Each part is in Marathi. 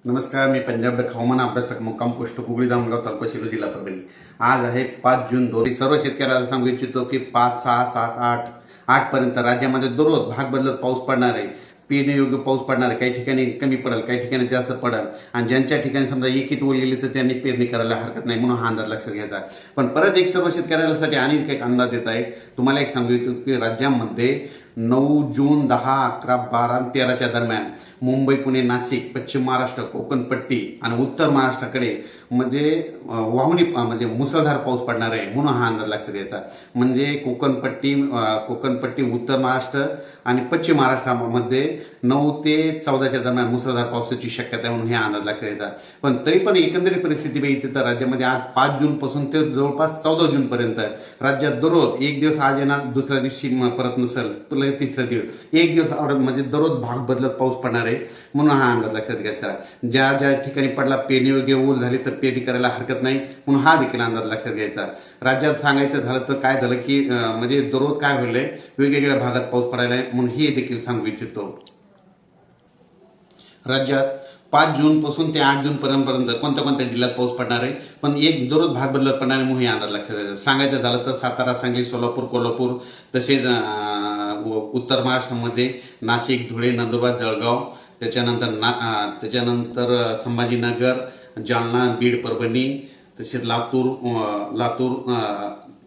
नमस्कार, मी पंजाब हवामान अभ्यासक मुक्काम पोस्ट कुगळी दामगाव तालुका शिरूर जिल्हा परभणी। आज आहे 5 जून 2020। सर्व शेतकऱ्याला सांगू इच्छितो की 5, 6, 7, 8 पर्यंत राज्यामध्ये दररोज भाग बदलत पाऊस पडणार आहे। पेरणी पाऊस पडणार आहे। काही ठिकाणी कमी पडेल, काही ठिकाणी जास्त पडेल आणि ज्यांच्या ठिकाणी समजा एकीत ओल गेली तर त्यांनी पेरणी करायला हरकत नाही, म्हणून हा अंदाज लक्षात घ्यायचा। पण परत एक सर्व शेतकऱ्यांसाठी आणि एक अंदाज देत आहे। तुम्हाला एक सांगू इच्छितो की राज्यामध्ये 9 जून 10, 11, 12 आणि 13च्या दरम्यान मुंबई, पुणे, नाशिक, पश्चिम महाराष्ट्र, कोकणपट्टी आणि उत्तर महाराष्ट्राकडे म्हणजे वाहुणी म्हणजे मुसळधार पाऊस पडणार आहे, म्हणून हा अंदाज लक्षात घ्यायचा। म्हणजे कोकणपट्टी, उत्तर महाराष्ट्र आणि पश्चिम महाराष्ट्रामध्ये 9 ते 14च्या दरम्यान मुसळधार पावसाची शक्यता आहे, म्हणून हे अंदाज लक्षात घ्यायचा। पण तरी पण एकंदरीत परिस्थिती बघितली तर राज्यामध्ये आज 5 जून पासून ते जवळपास 14 जून पर्यंत राज्यात दररोज एक दिवस आज येणार, दुसऱ्या दिवशी परत नसेल, तिसऱ्या दिवस एक दिवस म्हणजे दररोज भाग बदलत पाऊस पडणार आहे, म्हणून हा अंदाज लक्षात घ्यायचा। ज्या ज्या ठिकाणी पडला पेरणी योग्य ओल झाली तर पेरणी करायला हरकत नाही, म्हणून हा देखील अंदाज लक्षात घ्यायचा। राज्यात सांगायचं झालं तर काय झालं की म्हणजे दररोज काय होईल, वेगवेगळ्या भागात पाऊस पडायला आहे, म्हणून हे देखील सांगू इच्छितो। राज्यात 5 जून पासून ते 8 जून पर्यंत कोणत्या कोणत्या जिल्ह्यात पाऊस पडणार आहे, पण एक दररोज भाग बदलत पडणार आहे, म्हणून हे अंदाज लक्षात घ्यायचा। सांगायचं झालं तर सातारा, सांगली, सोलापूर, कोल्हापूर, तसेच उत्तर महाराष्ट्रामध्ये नाशिक, धुळे, नंदुरबार, जळगाव, त्याच्यानंतर संभाजीनगर, जालना, बीड, परभणी, तसेच लातूर,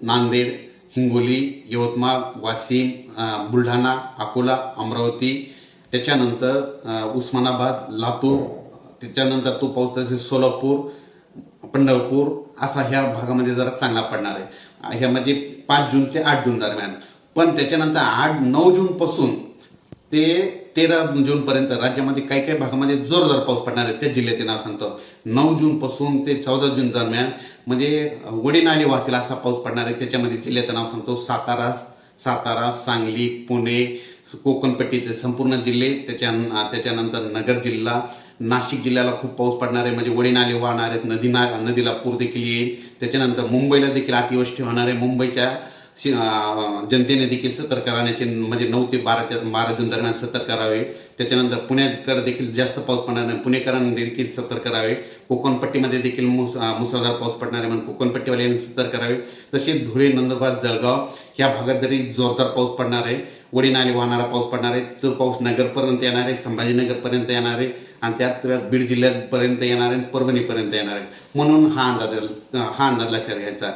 नांदेड, हिंगोली, यवतमाळ, वाशिम, बुलढाणा, अकोला, अमरावती, त्याच्यानंतर उस्मानाबाद, लातूर, त्याच्यानंतर तो पाऊस तसेच सोलापूर, पंढरपूर असा ह्या भागामध्ये जरा चांगला पडणार आहे। ह्यामध्ये 5 जून ते 8 जून दरम्यान। पण त्याच्यानंतर 9 जून पासून ते 13 जून पर्यंत राज्यामध्ये काही काही भागामध्ये जोरदार पाऊस पडणार आहे। त्या जिल्ह्याचे नाव सांगतो। 9 जून पासून ते 14 जून दरम्यान म्हणजे वडी नाले वाहतील असा पाऊस पडणार आहे। त्याच्यामध्ये जिल्ह्याचं नाव सांगतो। सातारा, सांगली, पुणे, कोकणपट्टीचे संपूर्ण जिल्हे, त्याच्यानंतर नगर जिल्हा, नाशिक जिल्ह्याला खूप पाऊस पडणार आहे, म्हणजे वडी नाले वाहणार आहेत, नदीला पूर देखील येईल। त्याच्यानंतर मुंबईला देखील अतिवृष्टी होणार आहे। मुंबईच्या जनतेने देखील सतर्क राहण्याचे म्हणजे 9 ते 12 जून दरम्यान सतर्क राहावे। त्याच्यानंतर पुण्याकडे देखील जास्त पाऊस पडणार नाही, पुणेकरांनी देखील सतर्क राहावे। कोकणपट्टीमध्ये देखील मुसळधार पाऊस पडणार आहे, म्हणून कोकणपट्टीवाल्यांनी सतर्क राहावे। तसेच धुळे, नंदुरबार, जळगाव या भागात जरी जोरदार पाऊस पडणार आहे, वडी नाले वाहणारा पाऊस पडणार आहे। तो पाऊस नगरपर्यंत येणार आहे, संभाजीनगरपर्यंत येणार आहे आणि त्यात बीड जिल्ह्यापर्यंत येणार आहे, परभणीपर्यंत येणार आहे, म्हणून हा अंदाज लक्षात घ्यायचा।